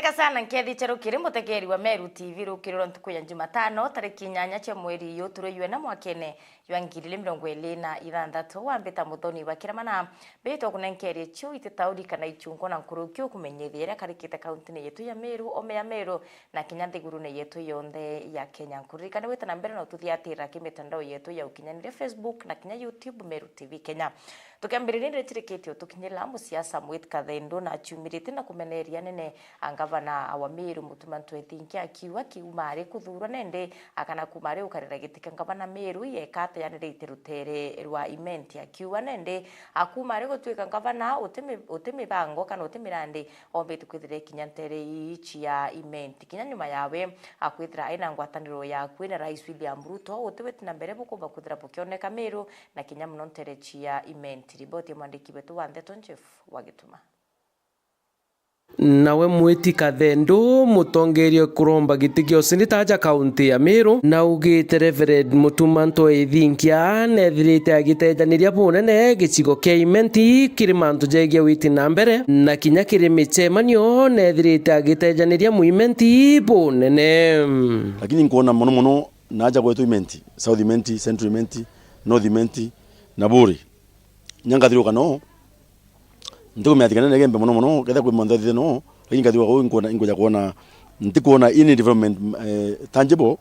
Katheka sana nkethi chero kiri mutekeri wa Meru TV rukiriro ntuku ya Jumatano tariki 8 cia mweri yu turuywe na mwakene ywa 2026 wambita muthoni wa kiramana beto kunenkeri chu itetauri kana ichungo na nkurukio kumenyethera karikite kaunti ne yetu ya Meru ome ya Meru na kinyande guru ne yetu yonde ya Kenya nkurika ne wetana mbere no tuthiatira kimitandao yetu ya ukinyanire Facebook na kinya YouTube Meru TV Kenya tukambirire tiriketio tukinyela musiasa Mwit Kathendo na chumirite na kumeneria nene angavana awa Meru mutumantu ethinkia akiwa kiumare kuthurwa nende akana kumare ukarira gitika ngavana Meru yekata yanirite rutere rwa imenti akiwa nende akumare gutwika ngavana utemi bango kana utemirande ombetu kwithire kinyantere ichi ya imenti kinyanyuma yawe akwithira aina ngwataniro ya kwina Rais William Ruto utewetina mbere bukumba kwithira bukioneka Meru na kinyamuno nterechi ya imenti riboti mwandiki wetu wa Ndeto Jeff Wagituma. Nawe Mwiti Kathendo mutongerio kuromba giti kio sinitaja kaunti ya Meru na ugite Reverend Mutumanto ethinkia nethirite agitejaniria bunene gicigo kia imenti kiri mantu jegia witi na mbere na kinya kiri michemanio nethirite agitejaniria muimenti bunene lakini nkuona muno naja gwetu imenti South imenti Central imenti North imenti na Buri nyangathiro kano ndiko meatikana negembe muno ketha kwi mondhathie no lakini kathiwa go ngoja kuona ndikuona ini development tangible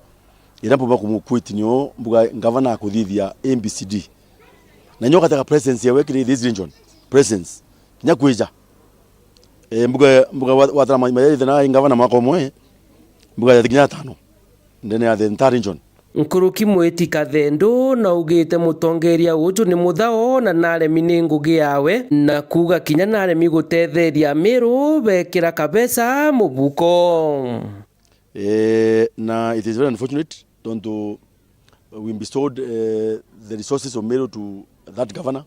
irampo ba kumukwitnyo mbuga ngavana akuthithia ABCD na nyoka taka presence ya wekiri this region presence nyakwija mbuga watara maithe na ngavana makomwe mbuga ya tikinya tano ndene ya the entire region Nkuruki Mwiti Kathendo na ugite mutongeria uju ni muthao na naremi ni ngugi yawe na kuga kinya naremi gutetheria Meru bekira kabesa mubuko na it is very unfortunate we bestowed the resources of Meru to that governor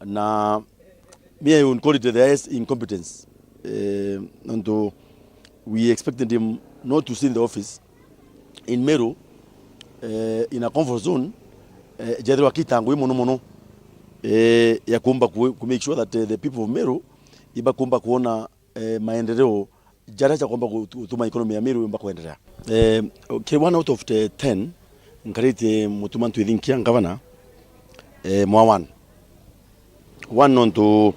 na me I would call it the highest incompetence we expected him not to sit in the office in Meru in a comfort zone jadwa kitangu muno ya kumba ku make sure that the people of Meru iba kumba kuona maendeleo jaraja kumba kutuma economy ya Meru imba kuendelea okay, 1 out of 10 nkarite Mutumantu ethinkia ngavana mwa 1 nonto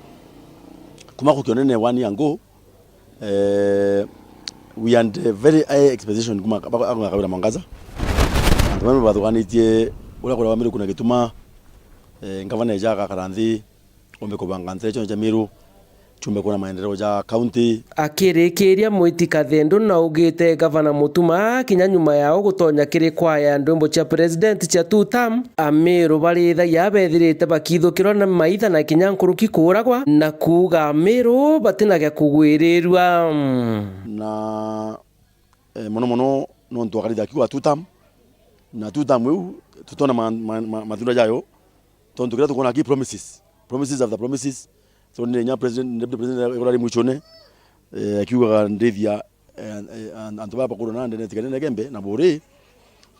kuma kukionene 1 yango we had a very high expectation kuma kabira mangaza ntumwe bathuganitie ura kura Meru kuna gituma ngavana ejaga karanthi ombe kubanga cha Meru chumbe kuna maendeleo ja county akirikiria Mwiti Kathendo na ugite gavana Mutuma kinya nyuma yao gutonya kiri kwaya ndumbo cha president cha 2 term Meru barithagia bethirite bakithukirwa na maitha na kinya nkuruki kuragwa na kuga Meru batinaga kugwirirwa na muno no ntwakarithia kiwa 2 term na 2 term eu tutona mathura jayo tondu kira tukona ki promises after promises so nya president deputy president ekorari muchone akiuga ndithia antubaba kurona ndene tikane negembe na Buri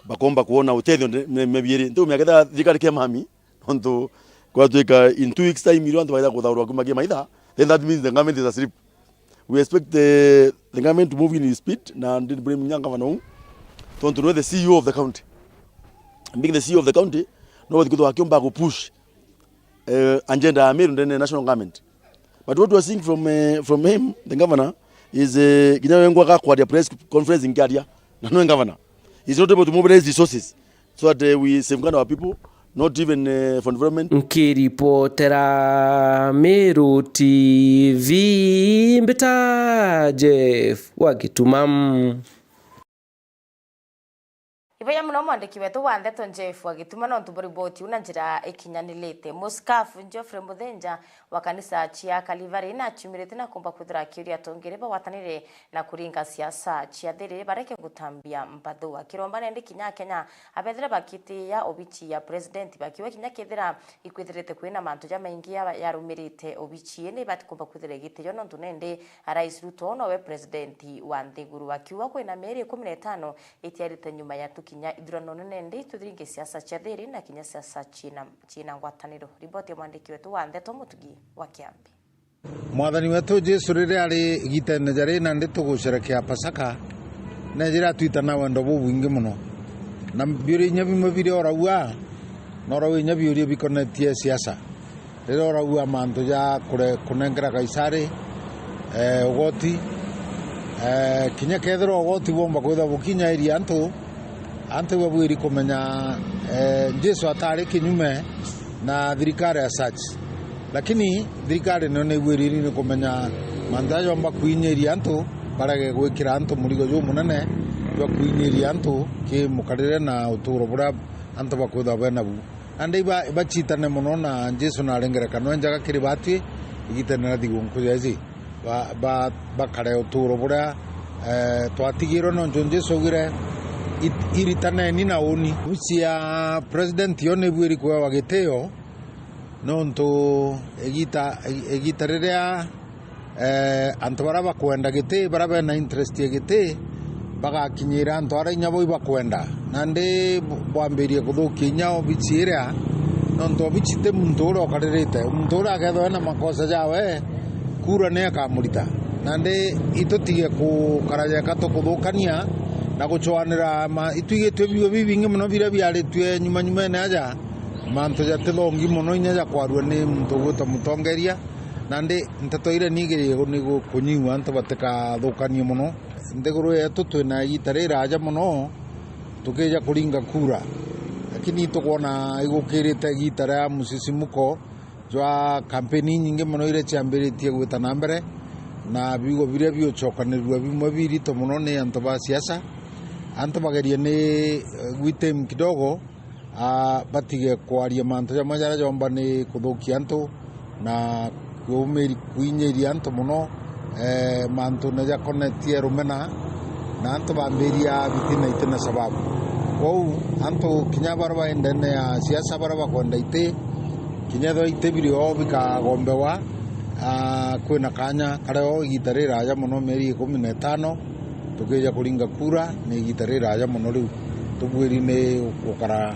bakomba kuona utethio mebieri ndu miagetha thikari ke mami tondu kwa twika in 2 weeks time iro antu baida kuthaurwa kumagia maitha then that means the government is asleep. We expect the government to move in speed na did bring nyanga vano to know the CEO of the county. Being the CEO of the county, no what go akiomba go push agenda ya Meru ndene national government. But what we are seeing from him, the governor, is kinyawe ngwa kwa press conference in Kadia na no governor. He's not able to mobilize resources so that we safeguard our people, not even for development. Nkiripotera Meru TV Mbita Jeff Wagituma. Ibaya muno mwandiki wetu wa Ndeto Jeff Wagituma no ntuboriboti una njira ikinyanilite Muskafu Geoffrey Muthenja wa kanisa chia Calvary na chumirite na kumba kuthira kiria tongereba watanire na kuringa siasa chia thiri bareke gutambia mpatho wa kiromba nende kinya Kenya abethira bakiti ya obichi ya president bakiwa kinya kithira ikwithirite kwina mantu ja maingi ya rumirite obichi ni batikumba kuthira gitiyo no ntunende Rais Ruto no we president wa Nthiguru akiwa kwina meri 15 itiarite nyuma ya kinya idurano nende tuthiringe siasa cha thiri na kinya siasa china ngwataniro riboti ya mwandiki wetu wa Ndeto Mutugi wa Kiambi. Mwathani wetu Jesu rĩrĩa arĩ igita-inĩ jarĩ na ndĩtũgũcerekea Pasaka na njĩra twitana wendo bũbũingĩ mũno na biũria inya bimwe bire oraua na oraua inya biũria bikonetie siasa rĩrĩa oraua mantu ja kũnengera Kaisari ũgoti kinya kethĩra ũgoti bomba kwĩtha bũkinyairie antu babwĩri kũmenya Jesu atarĩ kinyume na thirikari ya such lakini thirikari no nĩgwĩrĩire nĩ kũmenya mantu acio amba kuinyeria antu barage gwĩkĩra antu mũrigo jũ mũnene jwa kuinyeria antu kĩmũkarĩre na ũtũũro buria antu bakwĩtha benabu ande bachitane mũno na Jesu na ngerekano njaga kĩrĩ batwi igitene na thigũnkũ jaici bakare ũtũũro buria twatigĩrwo no Jesu augire iritaneni na ũni cia president yo nĩbwĩri kwewa gĩtĩo nontu egita rĩrĩa antu bara bakwenda gĩtĩ bara bena interest ya gĩtĩ bagakinyĩra antu ara inya boi bakwenda na ndĩ bwambĩrie kũthũkia inya obici ĩrĩa nontu obici tĩ muntu ũrĩa ũkarĩrĩte muntu ũrĩa akethwo ena makosa jawe kura nĩ akamũrita na ndĩ itutige kũkarajeka tũkũthũkania na gũchwanĩra ituigĩtwe biũ bibingĩ mũno biria biarĩtue nyuma aja mantu jatithongi muno inya ja kwarua ni muntu gwita mutongeria na ndi ntetoire nigiri ni kunyiwa antu batikathukanie muno ndiguru yetu twina itarira aja muno tukija kuringa kura lakini tukuona igukirite gitara ya musisimuko jwa kampeni nyingi muno ire ciambiritie gwita na mbere na bigo biria biochokanirwa bimwe birito muno ni antu ba siasa antu bagerie ni gwitem kidogo batige kwaria mantu jamwe jara jomba ni kuthukia antu na kuinyeria antu muno mantu na jakonetie rumena na antu bambiria bitina itena sababu kou antu kinya baraba endene ya siasa baraba kwenda ite kinya tho ite birio bikagombewa kwina kanya kareo igitarira aja muno meri 15 tukija kuringa kura ni igitarira aja muno riu tubwiri ni ukara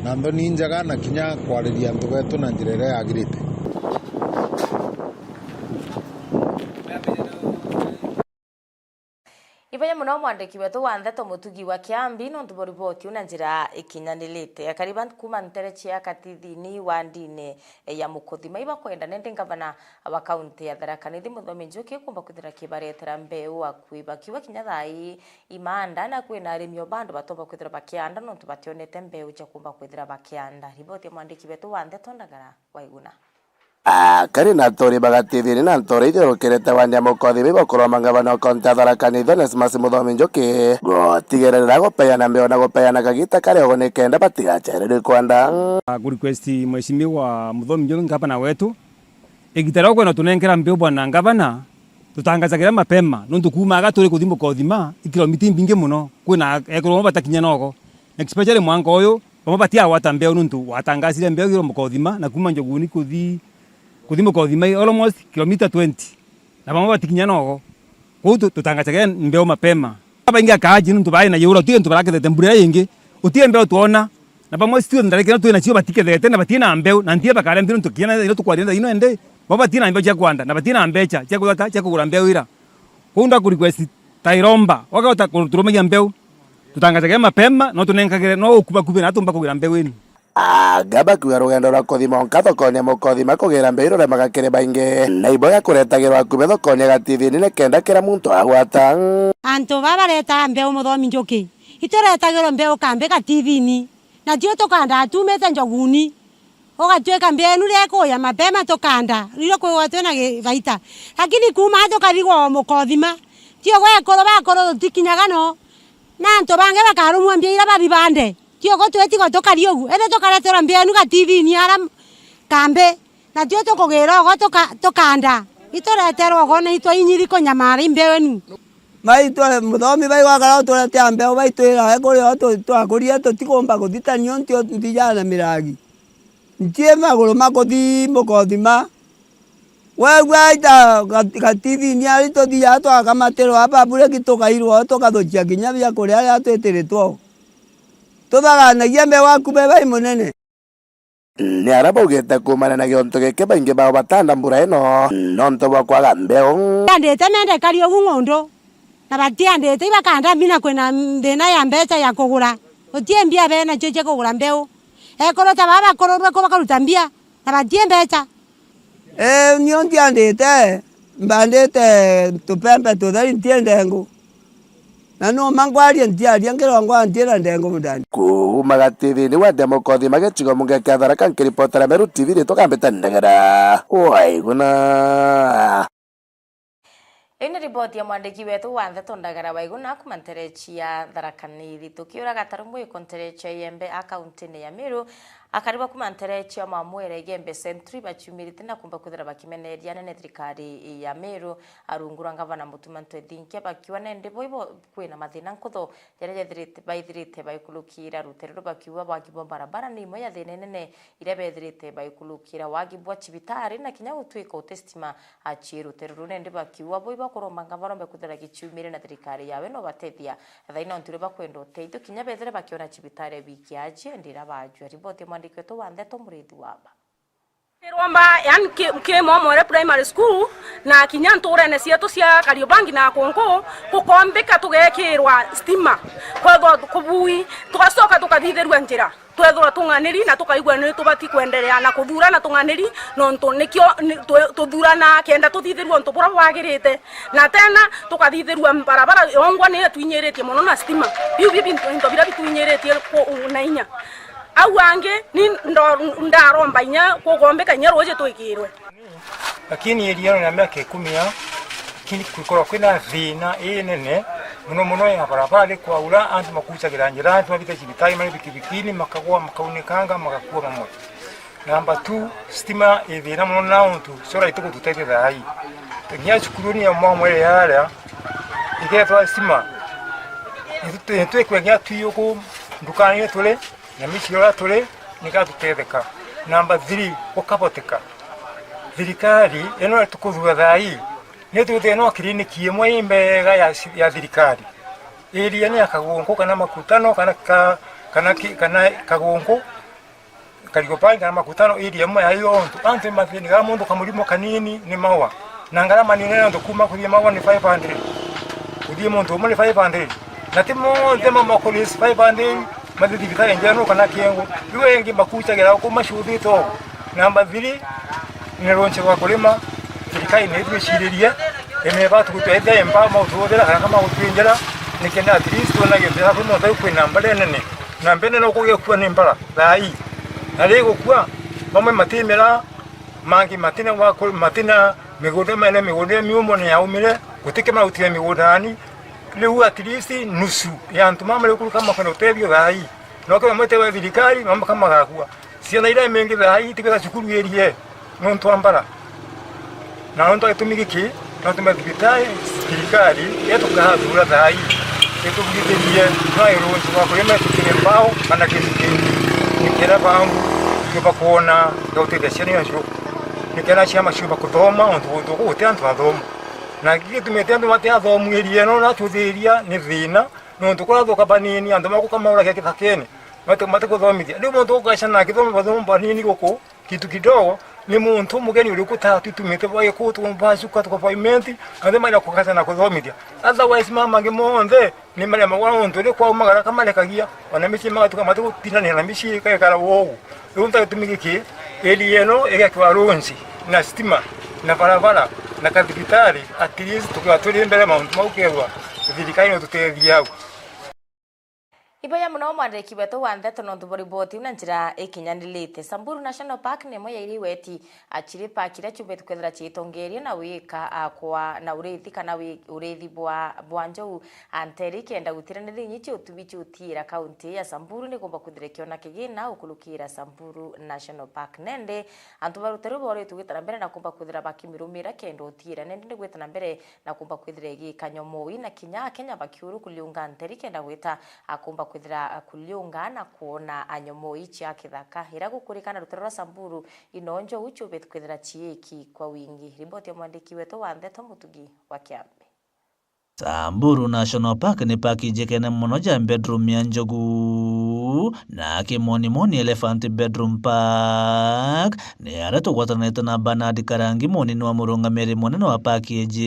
na ndoni njaga na kinya kwariria antu betu na njira ĩrĩa yagĩrĩte. Ibanya muno mwandiki wetu wa Ndeto Mutugi wa Kiambi no ntuboriboti una njira ikinyanilite akariba kuma nterechi ya katithini wa ndine ya Mukothima iba kwenda nende ngavana wa kaunti ya Tharaka Nithi Muthomi Njuki kumba kuthira kibaretera mbeu akuiba kiwa kinyathai imanda na kwina arimi bandu batomba kuthira bakianda no tubationete mbeu cha kumba kuthira bakianda riboti ya mwandiki wetu wa Ndeto Ndagara waiguna kari na tori bagatithini na tori ithirukerete wanya Mukothima ibakorwo mangavana kaunti ya Tharaka Nithi Onesmus Muthomi Njuki gutigerera gupeana mbeu na gupeana kagita kari ogo nikenda batigachererwe kwenda request mheshimiwa Muthomi Njuki ngavana wetu igitara kwena tunengera mbeu bwana ngavana tutangazagira mapema nundu kumaga turi kuthi Mukothima ikilomita mbingi muno kwina ekorwo batakinya nogo especially mwanga uyu babatia wata mbeu nundu watangazire mbeu giro Mukothima na kuma Njoguni kuthi Mukothima almost kilomita 20 na bamwe batikinya nogo kutu tutangazagira mbeu mapema baingia kaji nundu bari na yura tu ntu barakete mbura yingi utie mbeu tuona na bamwe sio ndareke tu na chio batikete na batina mbeu na ntie bakare mbeu tukiana ilo tukwarinda ino ende babatina mbeu cha kwanda na batina mbecha cha kugura mbeu ira kunda ku request tairomba wakata kuturumagia mbeu tutangazagira mapema no tunenkagire no ukuba kubi na tumba kugira mbeu ini gaba kuya rugendo rwa kuthima thoko-inĩ ya Mukothima kugira mbeu iro magakire baingi na iboya kuretagirwa kume thoko-inĩ gatithini nikenda kira muntu agwata antu babareta mbeu Muthomi Njuki ituretagirwo mbeu kambe gatithini na tio tukanda tumete Njoguni ugatweka mbeu rekuya mapema tukanda riro kwigwa twina baita lakini kuma tukarigwo Mukothima tio gwekorwo bakorwo tikinyaga no na antu bange bakarumwa mbeu ira babibande tio go twetigo tukari ugu ene tukaretera mbeu gatithini ara kambe na tio tukugira go tukanda itureterwo go na itwainyiri kunyamara mbeu enu maitwe Muthomi baigwakara turetea mbeu baitwira ekurio twakuria tutikumba kuthitania ntio tutijana miragi ntie maguru makuthi Mukothima wegwaita gatithini ari tuthia twakamatirwo apa bure gitukairwo tukathukia kinya bia kuria aria twitiritwo tuthaganagia mbeu waku bai munene ni arabaugite kumana na gionto gike baingi bao batanda mbura ino nonto bwa kwaga mbeo andete mende kali ogungondo na batiandete ibakanda mina kwena ndena ya mbeca ya kugura utie mbia bena choche kugura mbeo ekorota baba kororwe ko bakaruta mbia na batie mbeca nyo ndiandete mbandete tupembe tuthari ntiendengo na no mangwaria ntiaria ngirongwa ntira ndengo mudani kuumaga TV-ini wa Demokothi magecigo mungeke Tharaka nkiripotera Meru TV ritokambita ndegera waiguna. Ina riboti ya mwandiki wetu wa Ntheto Ndagara Waiguna kumanterechia Tharaka Nithi tukiura gatarumwe konterechia yembe akaunti ya Meru akariba kumanterechia mamwere gembe century bachumirite na kumba kuthira bakimeneria nene thirikari ya Meru arungura ngavana Mutumanto Ethinkia bakiwa nende boibo kwina mathina nkutho yaria baithirite baikulukira ruterero bakiwa bagibwa barabara ni imo ya thina nene ire bethirite baikulukira wagibwa cibitari na kinya gutwika utestima achiru terero nende bakiwa boibo koroma ngavana bakuthira gichumire na thirikari yawe no batethia thaina ntire bakwenda uteithio kinya bethire bakiona cibitari wiki aje ndira bajwa riboti mwandikwetu wa Ntheto Murithi waba Rwamba yani ke Momore primary school na kinyantura ne cietu cia Kariobangi na Kongo kukombeka tugekirwa stima kwa kubui tugacoka tukathithirwa njira twethura tunganiri na tukaigwa ni tubati kwendelea na kuthura na tunganiri nonto nikio tuthurana kenda tuthithirwa nto bora wagirite na tena tukathithirwa barabara yongwa ni twinyiritie muno na stima biu binto bira bitwinyiritie na inya awange ni ndaromba inya kugombeka nya roje twikirwe lakini eliano na miaka 10 kini kulikuwa kwina thina nene muno ya barabara kwa ula antu makuchagira njira antu mabita cibitari mari bikibikini makagwa makaunekanga makakuwa mamwe namba 2 stima thina muno na untu sora ituko tutete thai nya chukuruni ya mwamwe yara igetwa stima nitwe kwenya tuyuko ndukani tule na michira tule nikatutetheka namba 3 ukapoteka thirikari eno tukuthua thai ni tutheno kliniki imwe imbega ya thirikari iria ni akagongo kana makutano kana kagongo Kariobangi kana makutano iria imwe ayo antu mathini ga mundu kamurimo kanini ni mawa na ngarama ni nene ndukuma kuthia mawa ni 500 kuthia mundu umwe 500 na timo demo makolis 500 madidi bitaya njano kana kiengo wengi makuchagira ko mashuthito namba 3 ni ronche wa kulima thirikari ni twishiriria ene batu kutwethia emba mauthudira kana kama utwinjira nikenda at least ona gendera kuno thai kwina mbale nene na mbene no kugekua ni mbara thai na lego kwa mamwe matimera mangi matina wa matina migode mene migode miumo ni yaumire gutike mautia migodani leo at least nusu ya ntuma male kama kana utebio thai no kama mtewe thirikari mambo kama gakua siana ira mengi thai tikira cukuru erie no ntwambara na ndo itumigiki na tumethibitaye thirikari yetu kahathura thai yetu bugithirie no irunzi kwa kulima tukire mbao kana kingi nikira bangu kiba kuona gautethia ciana yacio nikira ciama ciuba kuthoma ndo gute antu athoma na gitumete andu mate athomu erie no na tuthiria ni thina no tukora thuka banini andu makukamaura kia kithakeni mate kuthomithia ndio muntu ukashana kithomo bathomo banini goko kitu kidogo ni muntu mugeni uri kutatu tumete baye ko tumbashuka to pavement ande mara kukata na kuthomithia otherwise mama ngimonde ni mara mwa muntu ri kwa umagara kamale kagia ona michi maga tukamate kutinana na michi kaya wogu unta tumigiki elieno egakwa ronzi na stima na barabara na kadipitari at least tukiwa tuli mbele mauntu maukerwa thirikari no tutethia Ibaya muno mwandiki wetu wa Ntheto no riboti na njira ikinyanilite Samburu National Park ni moya iri weti achiri park ira chubetu kwethira chitongerie na wika kwa na urithi kana urithi bwa njou anteri kenda gutiranire nyichi utubichi utira kaunti ya Samburu ni gomba kuthirekio na kigina ukulukira Samburu National Park nende antu barutero bore tugitara mbere na kumba kuthira bakimirumira kendo utira nende gwetana mbere na kumba kuthira igi kanyomoi na kinya Kenya bakiuru kuliunga anteri kenda gweta akumba kwithira kuliunga na kuona anyomoi cia kithaka ira gukurikana rutero rwa Samburu inonjo uchu betu kwithira chieki kwa wingi riboti ya mwandiki wetu wa Ntheto Mutugi wa Kiambi. Samburu National Park ni paki jekene muno ja bedroom ya njogu na kimoni Elephant Bedroom Park ni areto gwatanete na Bernard Karangi munini wa murungamiri munene wa package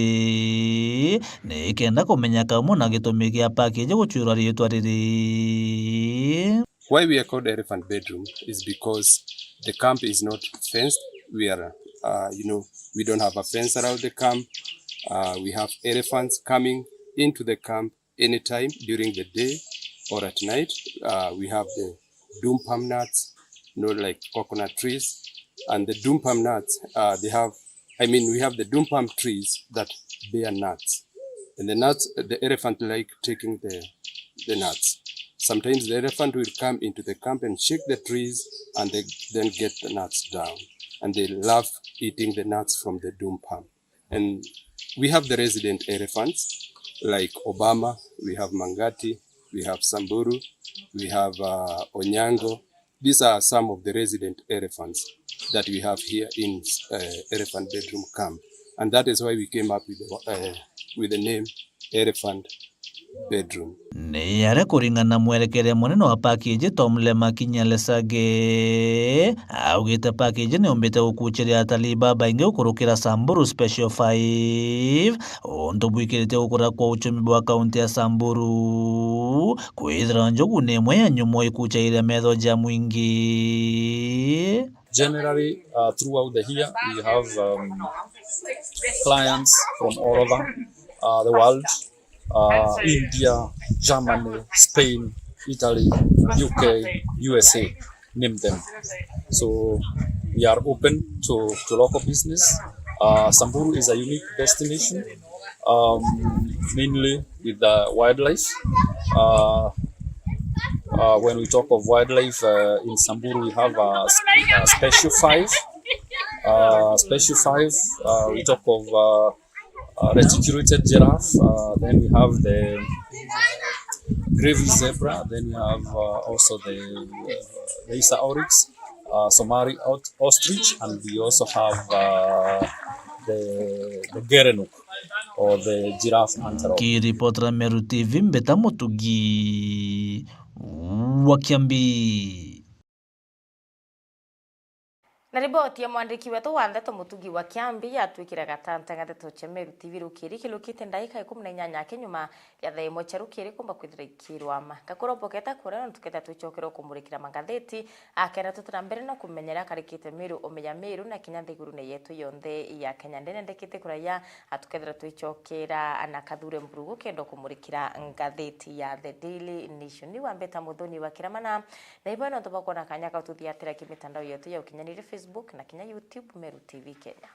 ni kenda kumenya kaumo na gitumi gia package guchura rietwa riri. Why we are called Elephant Bedroom is because the camp is not fenced. We are, we don't have a fence around the camp. We have elephants coming into the camp anytime during the day or at night. We have the doom palm nuts, like coconut trees. And the doom palm nuts, we have the doom palm trees that bear nuts. And the nuts, the elephant like taking the nuts. Sometimes the elephant will come into the camp and shake the trees and they then get the nuts down. And they love eating the nuts from the doom palm. And we have the resident elephants like Obama, we have Mangati, we have Samburu, we have Onyango. These are some of the resident elephants that we have here in Elephant Bedroom Camp. And that is why we came up with the name Elephant Bedroom. Ni yare kuringana mwerekere munene wa package Tom Lema Kinyalesage augite package ni umbite gukuchiria atalii baingi ukurukira Samburu Special 5 onto bwikirite ukura kwa uchumi bwa kaunti ya Samburu kwithira njogu ni mwe ya nyumo ikuchaire metho ja mwingi. Generally, throughout the year, we have clients from all over the world. India, Germany, Spain, Italy, UK, USA, name them. So we are open to local business. Samburu is a unique destination, mainly with the wildlife. When we talk of wildlife in Samburu, we have a Special 5. Special 5, we talk of reticulated giraffe, then we have the gravy zebra, then we have also the Isa oryx, Somali ostrich, and we also have the gerenuk or the giraffe antelope. Kiripotera Meru TV Mbeta Mutugi wa Kiambi. Na riboti ya mwandiki wetu wa Ndeto Mutugi wa Kiambi yatwikira gatanta Ndeto cha Meru TV rukiri kilukite ndaika 18 kenyuma ya thaa imwe cha rukiri kumba kwithira ikirwama gakuromboketa kurana tuketa tuchokera kumurikira magatheti akena tutana mbere no kumenyera karikite Meru omeya Meru na Kenya ndiguru ne yetu yonthe ya Kenya ndene ndekite kuraya atukethira tuchokera ana Kathure Mburugu kendo kumurikira ngatheti ya The Daily Nation ni wambeta muthoni wa kiramana na ibana tubakona kanya ka tuthiatira kimitandao yetu ya ukinyanire Facebook na Kenya YouTube Meru TV Kenya.